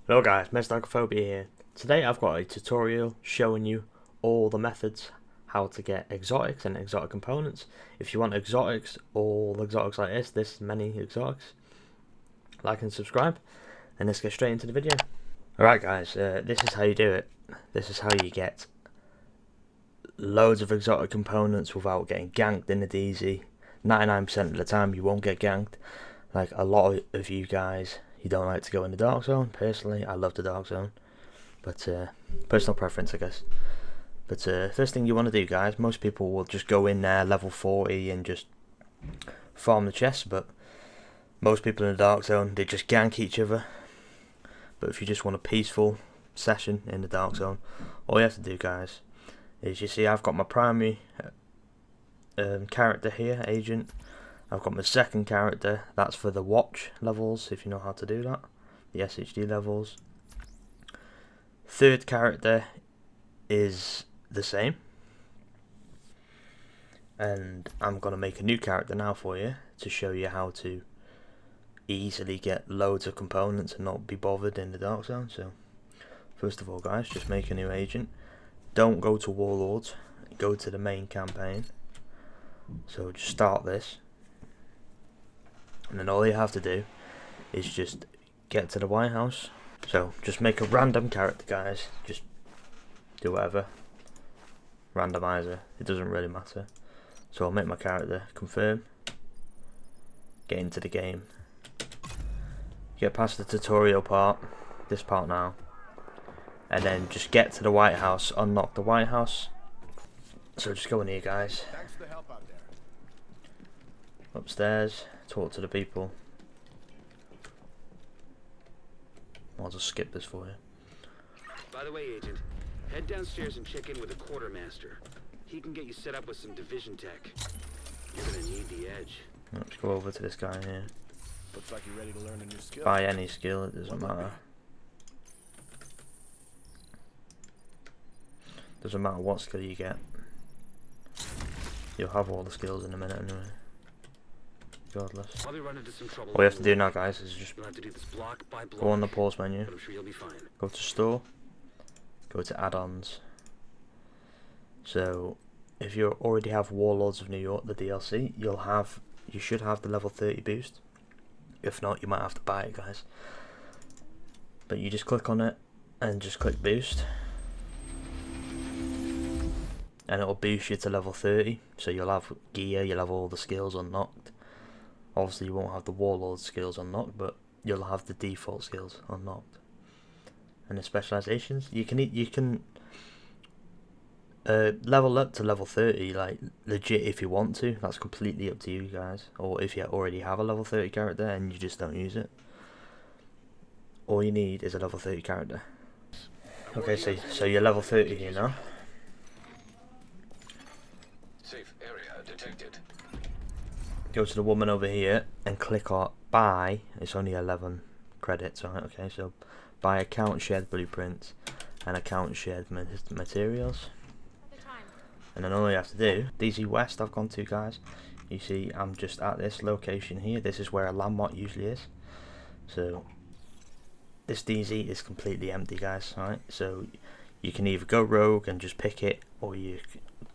Hello guys, Mesdagophobia here. Today I've got a tutorial showing you all the methods how to get exotics and exotic components. If you want exotics, all exotics like this many exotics, like and subscribe, and let's get straight into the video. Alright guys, this is how you do it. This is how you get loads of exotic components without getting ganked in the DZ. 99% of the time you won't get ganked. Like a lot of you guys, you don't like to go in the dark zone. Personally, I love the dark zone, but personal preference, I guess. But first thing you want to do, guys, most people will just go in there level 40 and just farm the chests, but most people in the dark zone, they just gank each other. But if you just want a peaceful session in the dark zone, all you have to do, guys, is you see I've got my primary character here, agent. I've got my second character, that's for the watch levels, if you know how to do that, the SHD levels. Third character is the same, and I'm going to make a new character now for you to show you how to easily get loads of components and not be bothered in the dark zone. So first of all, guys, just make a new agent. Don't go to Warlords, go to the main campaign. So just start this, and then all you have to do is just get to the White House. So just make a random character, guys, just do whatever, randomizer, it doesn't really matter. So I'll make my character, confirm, get into the game, get past the tutorial part, this part now, and then just get to the White House, unlock the White House. So just go in here, guys, upstairs, talk to the people. I'll just skip this for you. By the way, Agent, head downstairs and check in with the quartermaster. He can get you set up with some division tech. You're gonna need the edge. Let's go over to this guy here. Looks like you're ready to learn a new skill. Buy any skill, it doesn't matter. Doesn't matter what skill you get. You'll have all the skills in a minute anyway. Regardless. I'll be running into some trouble. All you have to do now, guys, is just You'll have to do this block by block. go on the pause menu, But I'm sure you'll be fine. go to store, go to add-ons. So if you already have Warlords of New York, the DLC, you should have the level 30 boost. If not, you might have to buy it, guys. But you just click on it and just click boost, and it'll boost you to level 30. So you'll have gear, you'll have all the skills unlocked. Obviously you won't have the Warlord skills unlocked, but you'll have the default skills unlocked. And the specializations, you can level up to level 30, like legit, if you want to. That's completely up to you guys. Or if you already have a level 30 character and you just don't use it, all you need is a level 30 character. Okay, so you're level 30 here now. Safe area detected. Go to the woman over here and click on buy. It's only 11 credits, alright? Okay, so buy account shared blueprints and account shared materials. And then all you have to do, DZ West I've gone to, guys. You see I'm just at this location here. This is where a landmark usually is. So this DZ is completely empty, guys, alright? So you can either go rogue and just pick it, or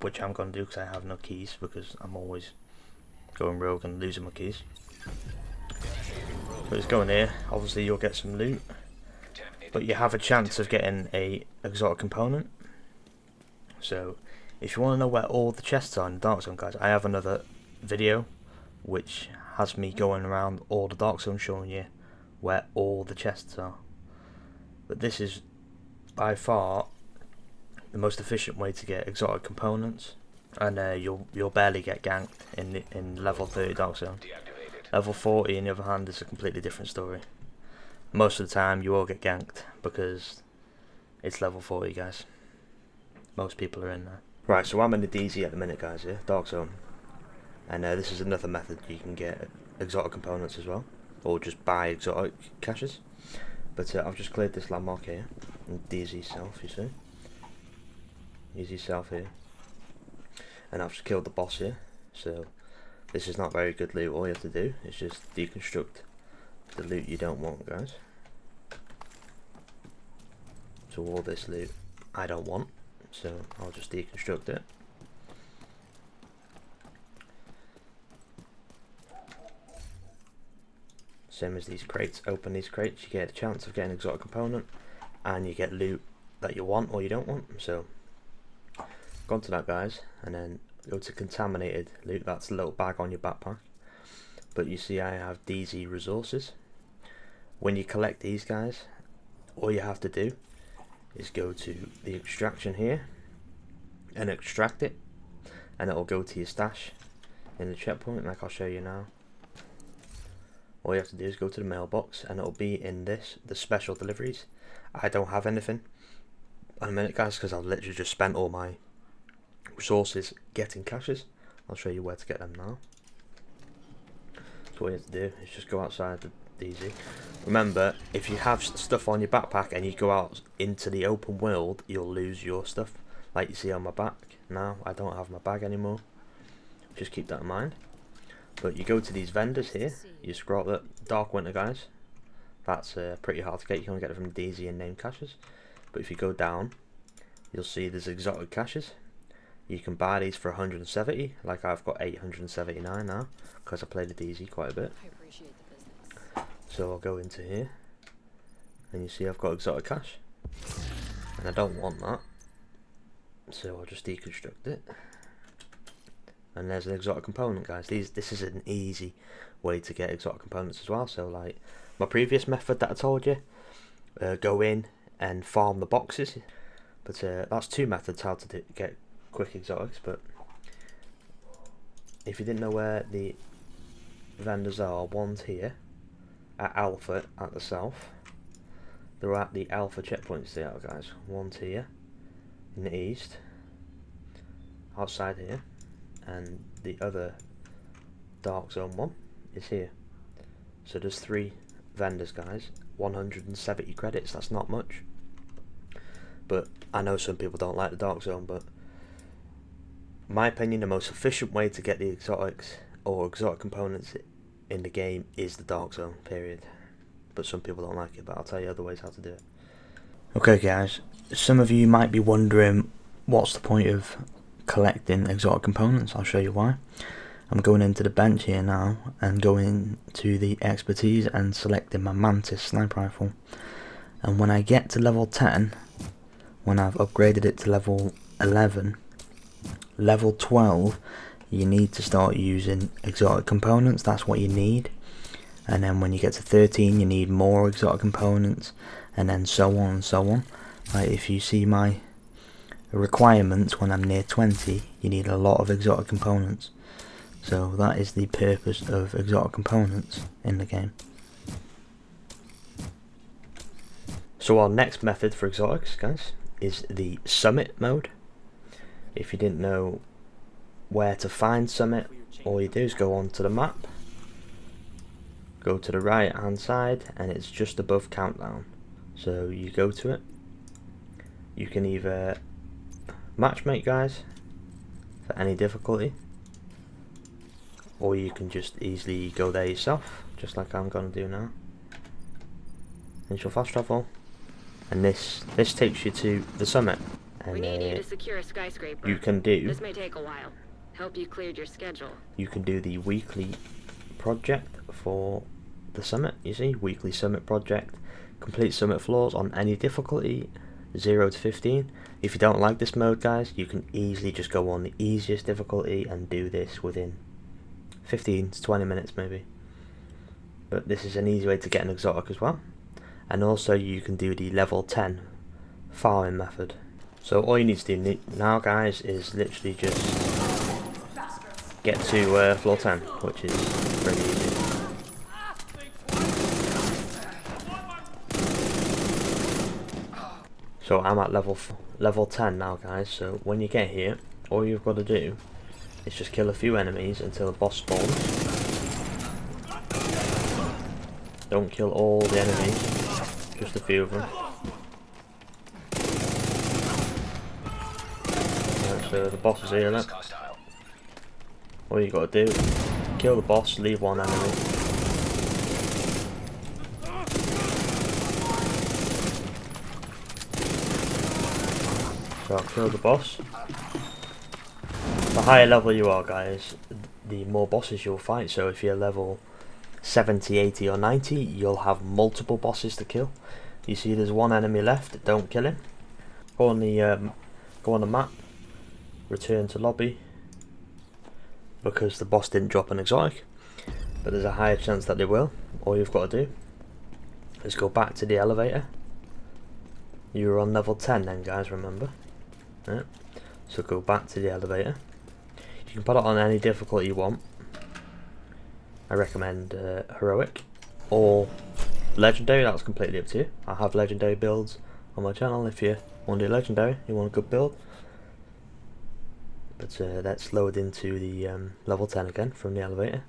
which I'm going to do because I have no keys, because I'm always going rogue and losing my keys. So just go in here, obviously you'll get some loot, but you have a chance of getting a exotic component. So if you want to know where all the chests are in the dark zone, guys, I have another video which has me going around all the dark zone showing you where all the chests are. But this is by far the most efficient way to get exotic components, and you'll barely get ganked in level 30 dark zone. Level 40 on the other hand is a completely different story. Most of the time you will get ganked because it's level 40, guys. Most people are in there. Right, so I'm in the DZ at the minute, guys, here, dark zone, and this is another method you can get exotic components as well, or just buy exotic caches. But I've just cleared this landmark here in DZ South, you see, DZ South here, and I've just killed the boss here. So this is not very good loot. All you have to do is just deconstruct the loot you don't want, guys. So all this loot I don't want, so I'll just deconstruct it. Same as these crates. Open these crates, you get a chance of getting an exotic component, and you get loot that you want or you don't want. So go on to that, guys, and then go to contaminated loot. That's the little bag on your backpack. But you see I have DZ resources. When you collect these guys, all you have to do is go to the extraction here and extract it, and it'll go to your stash in the checkpoint, like I'll show you now. All you have to do is go to the mailbox, and it'll be in this, the special deliveries. I don't have anything in a minute, guys, because I've literally just spent all my resources getting caches. I'll show you where to get them now. So what you have to do is just go outside the DZ. Remember, if you have stuff on your backpack and you go out into the open world, you'll lose your stuff. Like you see on my back now, I don't have my bag anymore. Just keep that in mind. But you go to these vendors here, you scroll up, Dark Winter, guys. That's pretty hard to get. You can only get it from DZ and named caches. But if you go down, you'll see there's exotic caches. You can buy these for 170, like I've got 879 now, because I played the DZ quite a bit. I appreciate the business. So I'll go into here, and you see I've got exotic cache, and I don't want that, so I'll just deconstruct it. And there's an exotic component, guys. This is an easy way to get exotic components as well. So like my previous method that I told you, go in and farm the boxes. But that's two methods how to get quick exotics. But if you didn't know where the vendors are, one's here at Alpha at the south. They're at the Alpha checkpoints there, guys. One's here in the east, outside here. And the other Dark Zone one is here. So there's 3 vendors, guys. 170 credits, that's not much. But I know some people don't like the Dark Zone, but in my opinion, the most efficient way to get the exotics or exotic components in the game is the Dark Zone, period. But some people don't like it, but I'll tell you other ways how to do it. Okay, guys, some of you might be wondering what's the point of collecting exotic components. I'll show you why. I'm going into the bench here now and going to the expertise and selecting my Mantis sniper rifle, and when I get to level 10, when I've upgraded it to level 11, level 12 you need to start using exotic components. That's what you need. And then when you get to 13 you need more exotic components, and then so on and so on. Like if you see my requirements, when I'm near 20 you need a lot of exotic components. So that is the purpose of exotic components in the game. So our next method for exotics, guys, is the summit mode. If you didn't know where to find summit, all you do is go onto the map, go to the right hand side, and it's just above countdown. So you go to it. You can either matchmake, guys, for any difficulty, or you can just easily go there yourself, just like I'm going to do now. Initial fast travel, and this takes you to the summit. And we need you to secure a skyscraper. you can do. This may take a while. Hope you cleared your schedule. You can do the weekly project for the summit. You see, weekly summit project. Complete summit floors on any difficulty, 0 to 15. If you don't like this mode, guys, you can easily just go on the easiest difficulty and do this within 15 to 20 minutes maybe. But this is an easy way to get an exotic as well. And also you can do the level 10 farming method. So all you need to do now, guys, is literally just get to floor 10, which is pretty easy. So I'm at level 10 now, guys. So when you get here, all you've got to do is just kill a few enemies until the boss spawns. Don't kill all the enemies, just a few of them. Right, so the boss is here then. All you got to do, kill the boss, leave one enemy. So I'll kill the boss. The higher level you are, guys, the more bosses you'll fight. So if you're level 70, 80 or 90, you'll have multiple bosses to kill. You see there's one enemy left, don't kill him. Go on the map, return to lobby, because the boss didn't drop an exotic, but there's a higher chance that they will. All you've got to do is go back to the elevator. You were on level 10 then, guys, remember? Yeah. So go back to the elevator. You can put it on any difficulty you want. I recommend heroic or legendary, that's completely up to you. I have legendary builds on my channel. If you want to do legendary, you want a good build. But let's load into the level 10 again from the elevator.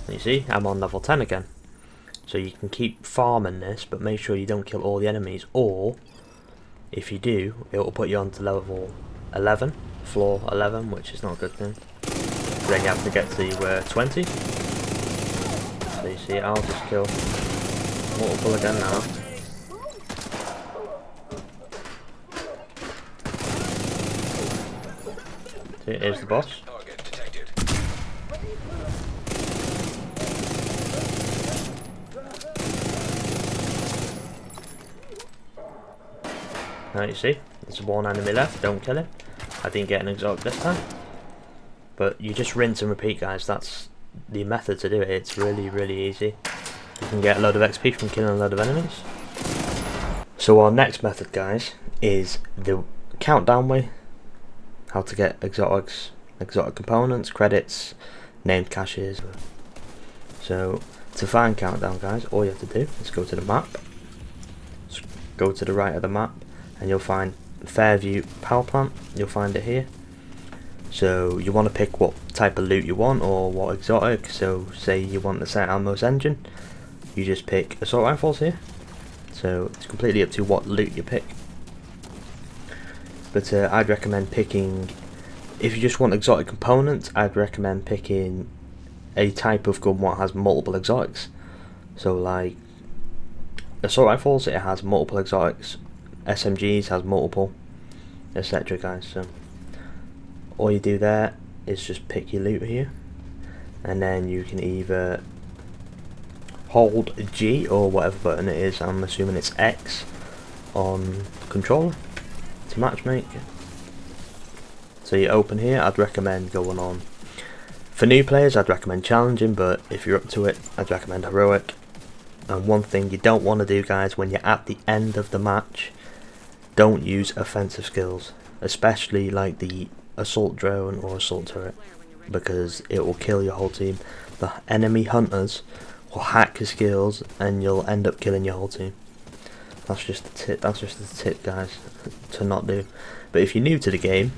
And you see, I'm on level 10 again. So you can keep farming this, but make sure you don't kill all the enemies, or if you do, it will put you on to level 11, floor 11, which is not a good thing. Then you have to get to 20. So you see, I'll just kill multiple again now. See, here's the boss. Target detected. Now you see, there's one enemy left, don't kill him. I didn't get an exotic this time. But you just rinse and repeat, guys. That's the method to do it. It's really, really easy. You can get a load of XP from killing a load of enemies. So our next method, guys, is the countdown way. How to get exotics, exotic components, credits, named caches. So to find countdown, guys, all you have to do is go to the map. Just go to the right of the map and you'll find Fairview Power Plant. You'll find it here. So you want to pick what type of loot you want or what exotic. So say you want the St. Elmo's engine, you just pick assault rifles here. So it's completely up to what loot you pick. But I'd recommend picking, if you just want exotic components, I'd recommend picking a type of gun what has multiple exotics. So like assault rifles, it has multiple exotics. SMGs has multiple, etc. guys. So all you do there is just pick your loot here, and then you can either hold G or whatever button it is. I'm assuming it's X on controller to matchmake. So you open here. I'd recommend going on, for new players I'd recommend challenging, but if you're up to it I'd recommend heroic. And one thing you don't want to do, guys, when you're at the end of the match, don't use offensive skills, especially like the assault drone or assault turret, because it will kill your whole team. The enemy hunters will hack your skills and you'll end up killing your whole team. That's just a tip. That's just a tip, guys, to not do. But if you're new to the game,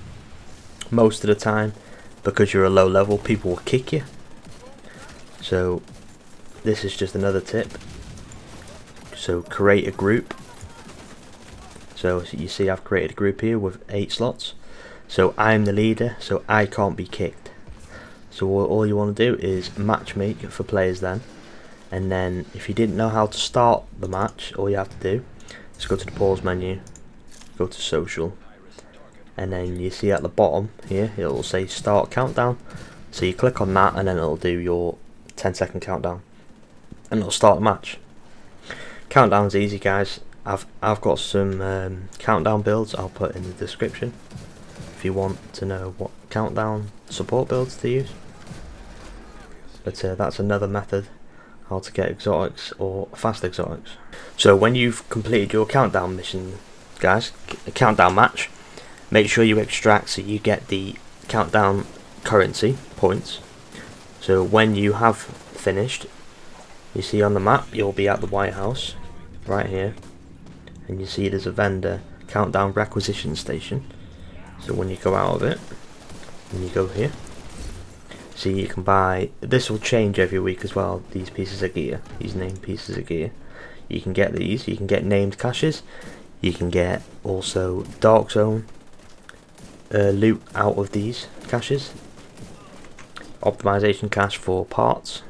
most of the time, because you're a low level, people will kick you. So this is just another tip. So create a group. So you see I've created a group here with 8 slots. So I'm the leader, so I can't be kicked. So all you want to do is matchmake for players then. And then if you didn't know how to start the match, all you have to do is go to the pause menu, go to social, and then you see at the bottom here it will say start countdown. So you click on that and then it'll do your 10-second countdown and it'll start the match. Countdown's easy, guys. I've got some countdown builds I'll put in the description if you want to know what countdown support builds to use. But that's another method how to get exotics or fast exotics. So when you've completed your countdown mission, guys, a countdown match, make sure you extract so you get the countdown currency points. So when you have finished, you see on the map you'll be at the White House right here, and you see there's a vendor countdown requisition station. So when you go out of it and you go here, see you can buy, this will change every week as well, these pieces of gear, these named pieces of gear. You can get these, you can get named caches, you can get also Dark Zone loot out of these caches, optimization cache for parts,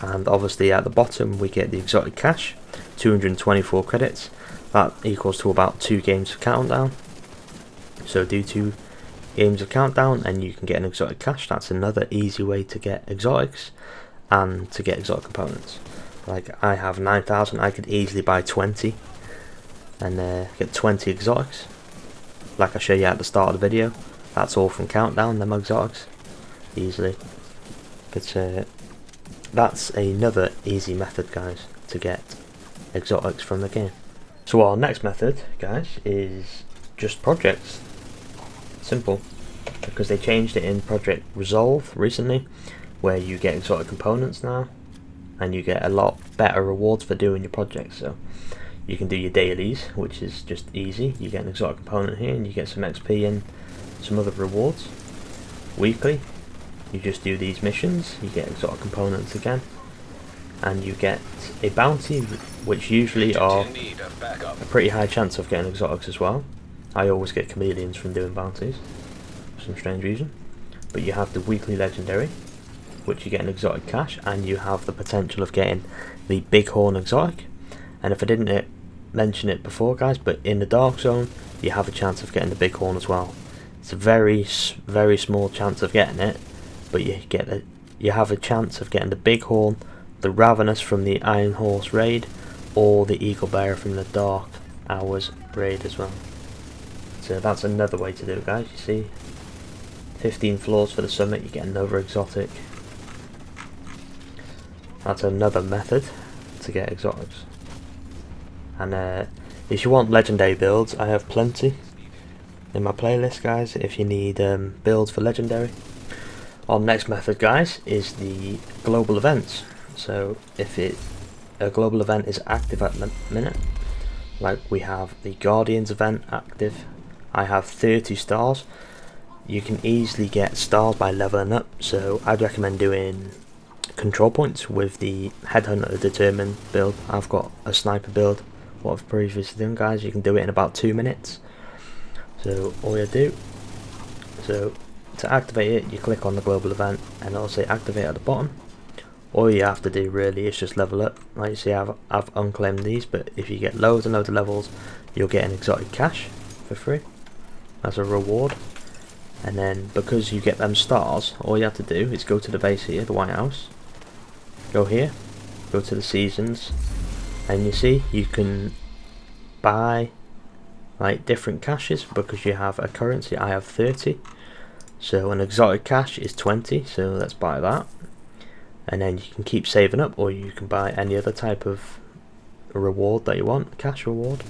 and obviously at the bottom we get the exotic cache, 224 credits, That equals to about 2 games of Countdown. So do 2 games of Countdown and you can get an exotic cache. That's another easy way to get exotics and to get exotic components. Like I have 9,000, I could easily buy 20 and get 20 exotics. Like I showed you at the start of the video, that's all from Countdown, them exotics, easily. But that's another easy method, guys, to get exotics from the game. So our next method, guys, is just projects. Simple, because they changed it in Project Resolve recently, where you get exotic components now, and you get a lot better rewards for doing your projects. So you can do your dailies, which is just easy. You get an exotic component here, and you get some XP and some other rewards. Weekly, you just do these missions, you get exotic components again, and you get a bounty, which usually are a pretty high chance of getting exotics as well. I always get chameleons from doing bounties for some strange reason. But you have the weekly legendary, which you get an exotic cache, and you have the potential of getting the bighorn exotic. And if I didn't mention it before, guys, but in the dark zone you have a chance of getting the bighorn as well. It's a very small chance of getting it, but you have a chance of getting the bighorn, the ravenous from the Iron Horse raid, or the eagle bearer from the Dark Hours raid as well. So that's another way to do it, guys. You see, 15 floors for the summit, you get another exotic. That's another method to get exotics. And if you want legendary builds, I have plenty in my playlist, guys, if you need builds for legendary. Our next method, guys, is the global events. So if a global event is active at the minute, like we have the Guardians event active, I have 30 stars. You can easily get stars by leveling up, so I'd recommend doing control points with the Headhunter Determined build. I've got a sniper build, what I've previously done, guys. You can do it in about 2 minutes. So all you do, so to activate it, you click on the global event and it'll say activate at the bottom. All you have to do really is just level up. Like you see, I've unclaimed these, but if you get loads and loads of levels, you'll get an exotic cache for free as a reward. And then because you get them stars, all you have to do is go to the base here, the White House, go here, go to the seasons, and you see you can buy like different caches because you have a currency. I have 30, so an exotic cache is 20, so let's buy that. And then you can keep saving up, or you can buy any other type of reward that you want, cash reward.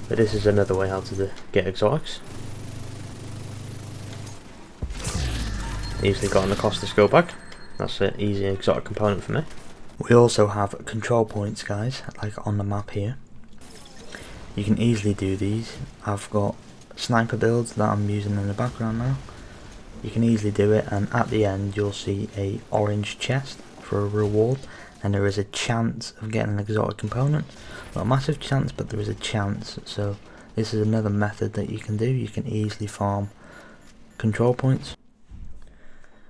But this is another way how to get exotics. Easily got on the Costas go bag. That's an easy exotic component for me. We also have control points, guys, like on the map here. You can easily do these. I've got sniper builds that I'm using in the background now. You can easily do it, and at the end you'll see a orange chest for a reward, and there is a chance of getting an exotic component. Not a massive chance, but there is a chance. So this is another method that you can do. You can easily farm control points.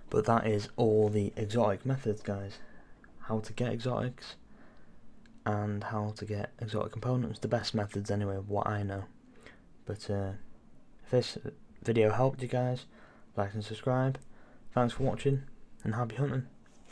But that is all the exotic methods, guys. How to get exotics and how to get exotic components. The best methods anyway, of what I know. But if this video helped you guys, like and subscribe. Thanks for watching, and happy hunting.